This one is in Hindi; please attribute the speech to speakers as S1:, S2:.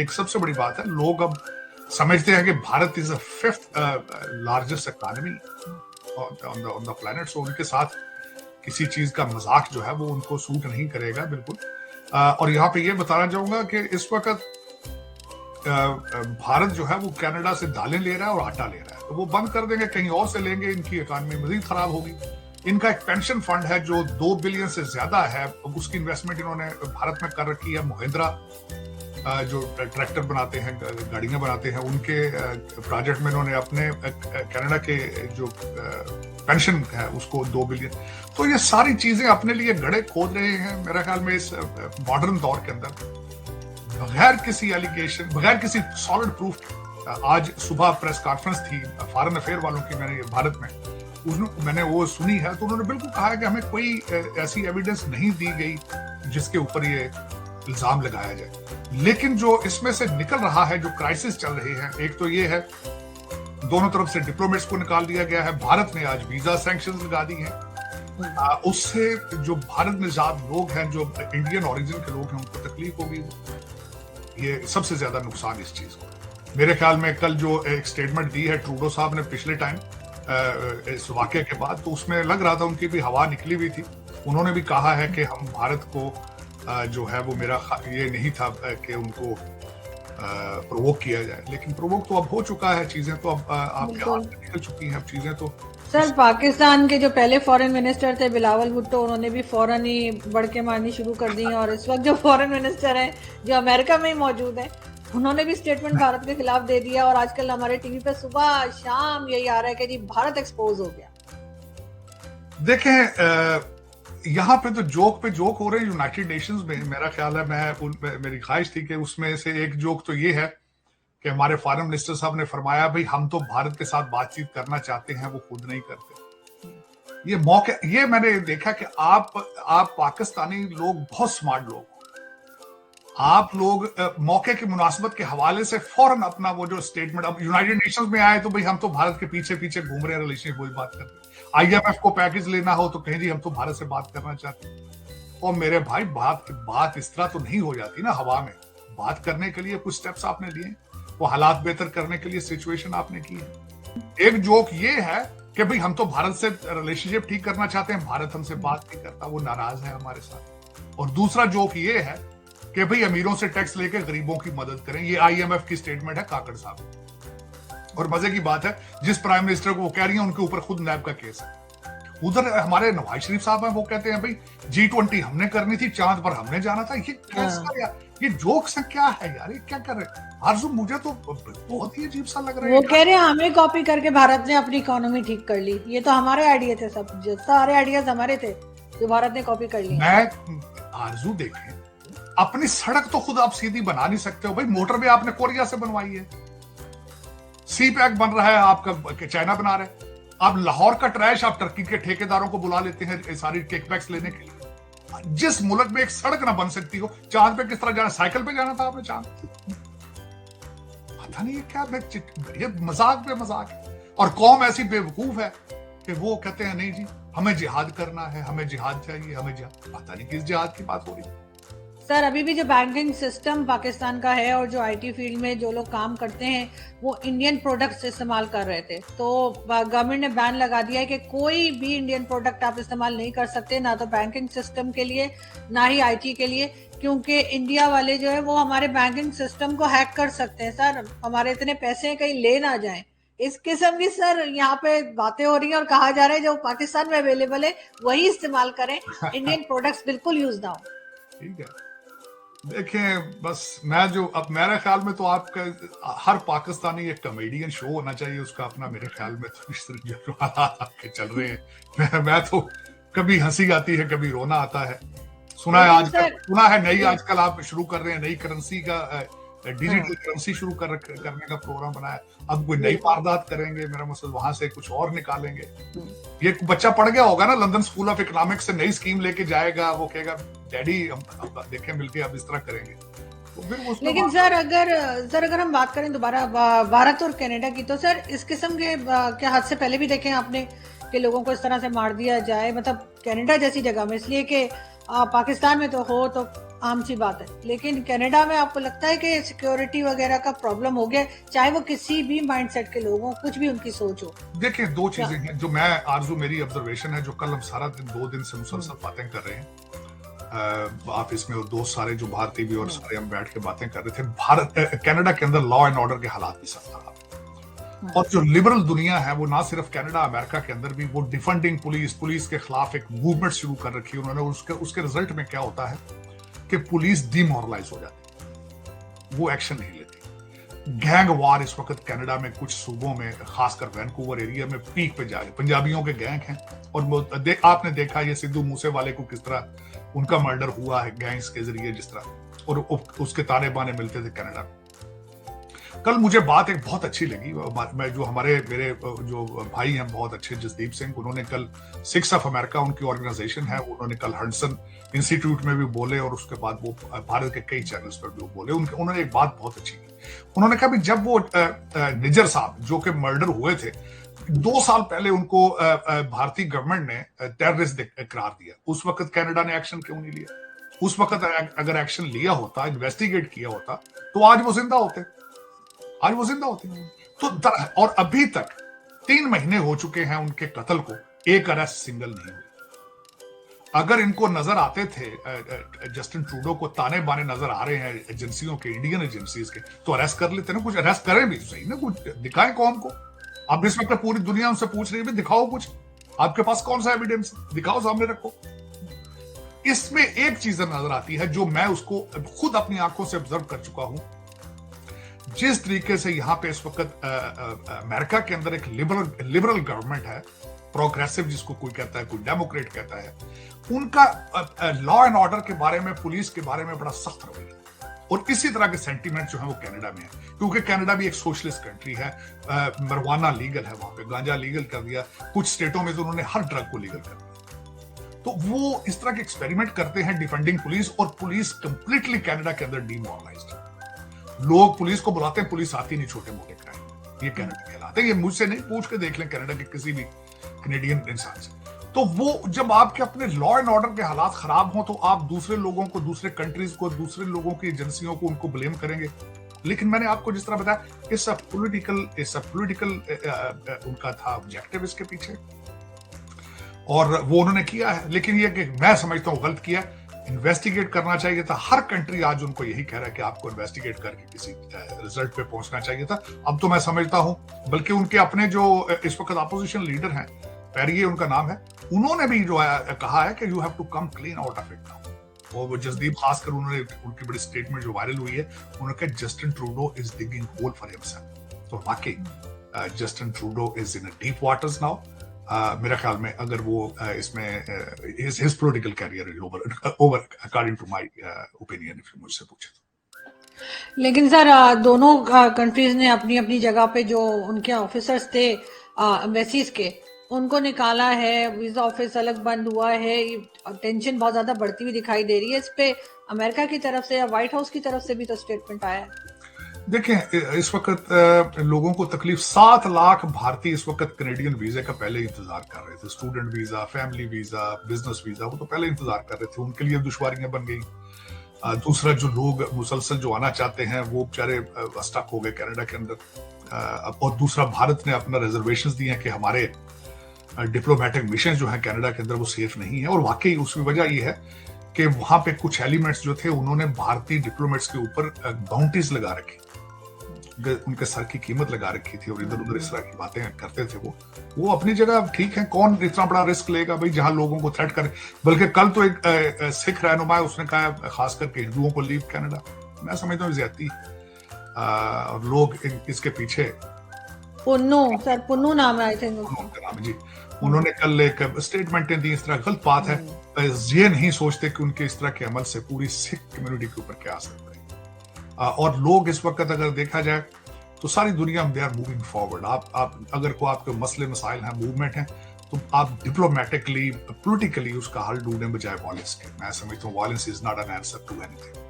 S1: एक सबसे बड़ी बात है, लोग अब समझते हैं कि Bharat is the 5th largest economy on the planet. So उनके साथ किसी चीज का मजाक जो है वो उनको सूट नहीं करेगा बिल्कुल। और यहाँ पे ये बताना चाहूंगा कि इस वक्त भारत जो है वो कनाडा से दालें ले रहा है और आटा ले रहा है, तो वो बंद कर देंगे, कहीं और से लेंगे, इनकी इकॉनमी मजीद खराब होगी। इनका एक पेंशन फंड है जो 2 बिलियन से ज्यादा है, उसकी इन्वेस्टमेंट इन्होंने भारत में कर रखी है। महिंद्रा जो ट्रैक्टर बनाते हैं, गाड़ियां बनाते हैं, उनके प्रोजेक्ट में इन्होंने अपने कनाडा के जो पेंशन है उसको 2 बिलियन। तो ये सारी चीजें अपने लिए गड़े खोद रहे हैं मेरे ख्याल में इस मॉडर्न दौर के अंदर, बगैर किसी एलिगेशन, बगैर किसी सॉलिड प्रूफ। आज सुबह प्रेस कॉन्फ्रेंस थी फॉरेन अफेयर वालों की, मैंने भारत में मैंने वो सुनी है, तो उन्होंने बिल्कुल कहा है कि हमें कोई ऐसी एविडेंस नहीं दी गई जिसके ऊपर ये इल्जाम लगाया जाए। लेकिन जो इसमें से निकल रहा है, जो क्राइसिस चल रहे हैं, एक तो ये है दोनों तरफ से डिप्लोमेट्स को निकाल दिया गया है, भारत ने आज वीजा सैंक्शंस लगा दी हैं, उससे जो भारत में ज्यादा लोग हैं जो इंडियन ओरिजिन के लोग हैं उनको तकलीफ होगी। ये सबसे ज्यादा नुकसान इस चीज को मेरे ख्याल में, कल जो एक स्टेटमेंट दी है ट्रूडो साहब ने पिछले टाइम इस वाकये के बाद, तो उसमें लग रहा था उनकी भी हवा निकली हुई थी। उन्होंने भी कहा है कि हम भारत को जो है वो मेरा ये नहीं था कि उनको प्रोवोक किया जाए, लेकिन प्रोवोक तो अब हो चुका है, चीजें तो अब आपके हाथ से निकल चुकी हैं, अब चीजें तो।
S2: सर, पाकिस्तान के जो पहले फॉरेन मिनिस्टर थे बिलावल भुट्टो, उन्होंने भी फौरन ही बढ़के मारनी शुरू कर दी, और इस वक्त जो फॉरेन मिनिस्टर हैं जो अमेरिका में ही मौजूद है, उन्होंने भी स्टेटमेंट भारत के खिलाफ दे दिया, और आजकल हमारे टीवी पे सुबह शाम यही आ रहा है कि जी भारत एक्सपोज हो गया।
S1: देखें, यहाँ पे तो जोक पे जोक हो रहे हैं यूनाइटेड नेशंस में। मेरा ख्याल है, मेरी ख्वाहिश थी कि उसमें से एक जोक तो ये है कि हमारे फॉरेन मिनिस्टर साहब ने फरमाया भाई हम तो भारत के साथ बातचीत करना चाहते हैं, वो खुद नहीं करते। ये मौके, ये मैंने देखा कि आप पाकिस्तानी लोग बहुत स्मार्ट लोग, आप लोग मौके की मुनासिबत के हवाले से फौरन अपना वो जो स्टेटमेंट, अब यूनाइटेड नेशंस में आए तो भाई हम तो भारत के पीछे पीछे घूम रहे हैं, रिलेशनशिप वही बात करते हैं। IMF को पैकेज लेना हो तो कहें जी हम तो भारत से बात करना चाहते हैं। और मेरे भाई बात इस तरह तो नहीं हो जाती ना हवा में। बात करने के लिए कुछ स्टेप्स आपने लिए, वो हालात बेहतर करने के लिए सिचुएशन आपने की है। एक जोक ये है कि भाई हम तो भारत से रिलेशनशिप ठीक करना चाहते हैं, भारत हमसे बात नहीं करता, वो नाराज है हमारे साथ। और दूसरा जोक ये है कि भाई अमीरों से टैक्स लेके गरीबों की मदद करें। ये IMF की स्टेटमेंट है काकड़ साहब। और मजे की बात है, जिस प्राइम मिनिस्टर को वो कह रही है उनके ऊपर खुद नैब का केस है। उधर हमारे नवाज शरीफ साहब हैं, वो कहते हैं भाई G20 हमने करनी थी, चांद पर हमने जाना था। ये कैसा यार, ये जोक्स क्या है यार, ये क्या कर रहे हैं आरजू? मुझे तो बहुत ही अजीब सा लग रहा है।
S2: वो कह रहे हैं हमें कॉपी करके भारत ने अपनी इकोनॉमी ठीक कर ली। ये तो हमारे आइडिया थे, सब सारे आइडियाज हमारे थे जो भारत ने कॉपी कर ली।
S1: मैं आरजू देखें, अपनी सड़क तो खुद आप सीधी बना नहीं सकते हो भाई। मोटरवे आपने कोरिया से बनवाई है, सी पैक बन रहा है आपका चाइना बना रहा है। आप लाहौर का ट्रैश आप टर्की के ठेकेदारों को बुला लेते हैं सारी किकबैक्स लेने के लिए। जिस मुल्क में एक सड़क ना बन सकती हो, चांद पे किस तरह जाना? साइकिल पे जाना था आपने चांद? पता नहीं ये क्या, ये मजाक पे मजाक है। और कौम ऐसी बेवकूफ है कि वो कहते हैं नहीं जी हमें जिहाद करना है, हमें जिहाद चाहिए, हमें जिहाद। पता नहीं किस जिहाद की बात हो रही है।
S2: सर, अभी भी जो बैंकिंग सिस्टम पाकिस्तान का है और जो IT फील्ड में जो लोग काम करते हैं वो इंडियन प्रोडक्ट्स इस्तेमाल कर रहे थे, तो गवर्नमेंट ने बैन लगा दिया है कि कोई भी इंडियन प्रोडक्ट आप इस्तेमाल नहीं कर सकते, ना तो बैंकिंग सिस्टम के लिए ना ही IT के लिए, क्योंकि इंडिया वाले जो है वो हमारे बैंकिंग सिस्टम को हैक कर सकते हैं। सर, हमारे इतने पैसे कहीं ले ना जाएं, इस किस्म की सर यहाँ पे बातें हो रही हैं, और कहा जा रहा है जो पाकिस्तान में अवेलेबल है वही इस्तेमाल करें, इंडियन प्रोडक्ट्स बिल्कुल यूज ना हो। ठीक है,
S1: देखें बस मैं जो, अब मेरे ख्याल में तो आपका हर पाकिस्तानी एक कॉमेडियन शो होना चाहिए उसका अपना। मेरे ख्याल में तो इस तरह जो हालात चल रहे हैं, मैं तो कभी हंसी आती है, कभी रोना आता है। सुना है नई आजकल आप शुरू कर रहे हैं, नई करेंसी का, डिजिटल करेंसी शुरू करने का प्रोग्राम बनाया। अब कोई नई वारदात करेंगे, मेरा मतलब वहां से कुछ और निकालेंगे। ये बच्चा पढ़ गया होगा ना लंदन स्कूल ऑफ इकोनॉमिक्स से, नई स्कीम लेके जाएगा, वो कहेगा डैडी हम देखें मिलके अब इस तरह करेंगे। तो फिर
S2: लेकिन सर अगर हम बात करें दोबारा भारत और कनाडा की, तो सर इस किस्म के क्या हादसे पहले भी देखे आपने कि लोगों को इस तरह से मार दिया जाए, मतलब कनाडा जैसी जगह में, इसलिए कि पाकिस्तान में तो हो तो आम सी बात है। लेकिन कनाडा में आपको लगता है कि सिक्योरिटी वगैरह का प्रॉब्लम हो गया, चाहे वो किसी भी माइंडसेट के लोग हों, कुछ भी उनकी सोच हो?
S1: देखिए, दो
S2: क्या?
S1: चीजें हैं जो मैं आरजू, मेरी ऑब्जर्वेशन है, जो कल हम सारा दिन 2 दिन से मुसलसल बातें कर रहे हैं ऑफिस में, और दोस्त सारे जो भारतीय भी और सारे हम बैठ के बातें कर रहे थे, कनाडा के अंदर लॉ एंड ऑर्डर के हालात भी सब खराब। और जो लिबरल दुनिया है वो ना सिर्फ कनाडा, अमेरिका के अंदर भी वो डिफेंडिंग पुलिस के खिलाफ एक मूवमेंट शुरू कर रखी है उन्होंने। उसके रिजल्ट में क्या होता है कि पुलिस डिमोरलाइज हो जाती है, वो एक्शन नहीं लेती। गैंग वार इस वक्त कनाडा में कुछ सूबों में, खासकर वैनकूवर एरिया में पीक पे जा रहे। पंजाबियों के गैंग हैं, और आपने देखा ये सिद्धू मूसेवाले को किस तरह उनका मर्डर हुआ है गैंग्स के जरिए, जिस तरह, और उसके ताने बाने मिलते थे कनाडा में। कल मुझे बात एक बहुत अच्छी लगी, मैं जो मेरे जो भाई हैं बहुत अच्छे, जसदीप सिंह, उन्होंने कल सिक्स ऑफ अमेरिका उनकी ऑर्गेनाइजेशन है, उन्होंने कल हडसन इंस्टीट्यूट में भी बोले, और उसके बाद वो भारत के कई चैनल्स पर भी बोले। उन्होंने एक बात बहुत अच्छी की। उन्होंने कहा भी जब वो निज्जर साहब जो कि मर्डर हुए थे, 2 साल पहले उनको भारतीय गवर्नमेंट ने टेररिस्ट करार दिया, उस वक्त कनाडा ने एक्शन क्यों नहीं लिया? उस वक्त अगर एक्शन लिया होता, इन्वेस्टिगेट किया होता, तो आज वो जिंदा होते, तो और अभी तक 3 महीने हो चुके हैं उनके कत्ल को, एक अरेस्ट सिंगल नहीं हुई। अगर इनको नजर आते थे, जस्टिन ट्रूडो को ताने बाने नजर आ रहे हैं एजेंसियों के, इंडियन एजेंसीज के, तो अरेस्ट कर लेते ना, कुछ अरेस्ट करें भी सही ना, कुछ दिखाएं कौम को। अब इस वक्त पूरी दुनिया उनसे पूछ रही है, दिखाओ कुछ, आपके पास कौन सा एविडेंस, दिखाओ, सामने रखो। इसमें एक चीज नजर आती है जो मैं उसको खुद अपनी आंखों से ऑब्जर्व कर चुका हूं। जिस तरीके से यहां पे इस वक्त अमेरिका के अंदर एक लिबरल गवर्नमेंट है, प्रोग्रेसिव जिसको कोई कहता है, कोई डेमोक्रेट कहता है, उनका लॉ एंड ऑर्डर के बारे में, पुलिस के बारे में बड़ा सख्त रवैया। और इसी तरह के सेंटीमेंट जो है वो कनाडा में है, क्योंकि कनाडा भी एक सोशलिस्ट कंट्री है। मरवाना लीगल है वहां पे, गांजा लीगल कर दिया, कुछ स्टेटों में तो उन्होंने हर ड्रग को लीगल कर दिया। तो वो इस तरह के एक्सपेरिमेंट करते हैं डिफेंडिंग पुलिस, और पुलिस कंप्लीटली कनाडा के अंदर डीमोरलाइज्ड। लोग पुलिस को बुलाते हैं, पुलिस आती नहीं छोटे मोटे क्राइम, ये कनाडा कहलाते हैं। ये मुझसे नहीं, पूछ के देख लें कनाडा के किसी भी कैनेडियन इंसान से। तो वो जब आपके अपने लॉ एंड ऑर्डर के हालात खराब हों, तो आप दूसरे लोगों को, दूसरे कंट्रीज को, दूसरे लोगों की एजेंसियों को, उनको ब्लेम करेंगे। लेकिन मैंने आपको जिस तरह बताया, इट्स अ पॉलिटिकल उनका था ऑब्जेक्टिव इसके पीछे, और वो उन्होंने किया है। लेकिन ये कि मैं समझता हूं गलत किया, इन्वेस्टिगेट करना चाहिए था। हर कंट्री आज उनको यही कह रहा है कि आपको इन्वेस्टिगेट करके किसी रिजल्ट पे पहुंचना चाहिए था। अब तो मैं समझता हूं, बल्कि उनके अपने जो इस वक्त अपोजिशन लीडर हैं, पेरिये उनका नाम है, उन्होंने भी जो है कहा है कि you have to come clean out of it now. और वो जसदीप, खासकर उन्होंने, उनकी बड़ी स्टेटमेंट जो वायरल हुई है, उन्होंने कहा Justin Trudeau is digging hole for himself. तो वाकई Justin Trudeau is in deep waters now. मेरे ख्याल में अगर वो इसमें his political career is over according to my opinion, if you मुझसे पूछे तो।
S2: लेकिन सर दोनों कंट्रीज ने अपनी अपनी जगह पे जो उनके ऑफिसर्स थे एम्बेसीज के, उनको निकाला है, वीजा ऑफिस अलग बंद हुआ है, टेंशन बहुत ज्यादा बढ़ती हुई दिखाई दे रही है। इस पे अमेरिका की तरफ से या व्हाइट हाउस की तरफ से भी तो स्टेटमेंट आया है।
S1: देखें, इस वक्त लोगों को तकलीफ, 7 लाख भारतीय इस वक्त कैनेडियन वीजा का पहले इंतजार कर रहे थे। Student visa, family visa, business visa, वो तो पहले इंतजार कर रहे थे, उनके लिए दुश्वारियां बन गई। दूसरा, जो लोग मुसलसल जो आना चाहते हैं वो बेचारे स्टक हो गए कनाडा के अंदर। और दूसरा, भारत ने अपना रिजर्वेशन दिए हैं कि हमारे डिप्लोमेटिक मिशन जो है कनाडा के अंदर वो सेफ नहीं है। और वाकई उसकी वजह ये है कि वहां पे कुछ एलिमेंट्स जो थे, उन्होंने भारतीय डिप्लोमेट्स के ऊपर बाउंटीज लगा रखी, उनके सर की कीमत लगा रखी थी, और इधर उधर इस तरह की बातें करते थे। वो अपनी जगह ठीक है, कौन इतना बड़ा रिस्क लेगा भाई, जहां लोगों को थ्रेट करे। बल्कि कल तो एक सिख रहनुमा है, उसने कहा खास करके हिंदुओं को लीव कनाडा। मैं समझता हूँ ज्यादती, और लोग इसके पीछे,
S2: पुन्नू नाम है आई थिंक
S1: जी, उन्होंने कल एक स्टेटमेंटें दी। इस तरह गलत बात है, ये नहीं सोचते कि उनके इस तरह के अमल से पूरी सिख कम्युनिटी के ऊपर क्या असर पड़ेगा। और लोग इस वक्त अगर देखा जाए तो सारी दुनिया में दे आर मूविंग फॉरवर्ड। आप अगर कोई आपके मसले मसाइल हैं, मूवमेंट है, तो आप डिप्लोमेटिकली, पॉलिटिकली उसका हल ढूंढने बजाय वायलेंस के। मैं समझता हूँ violence is not an answer to anything.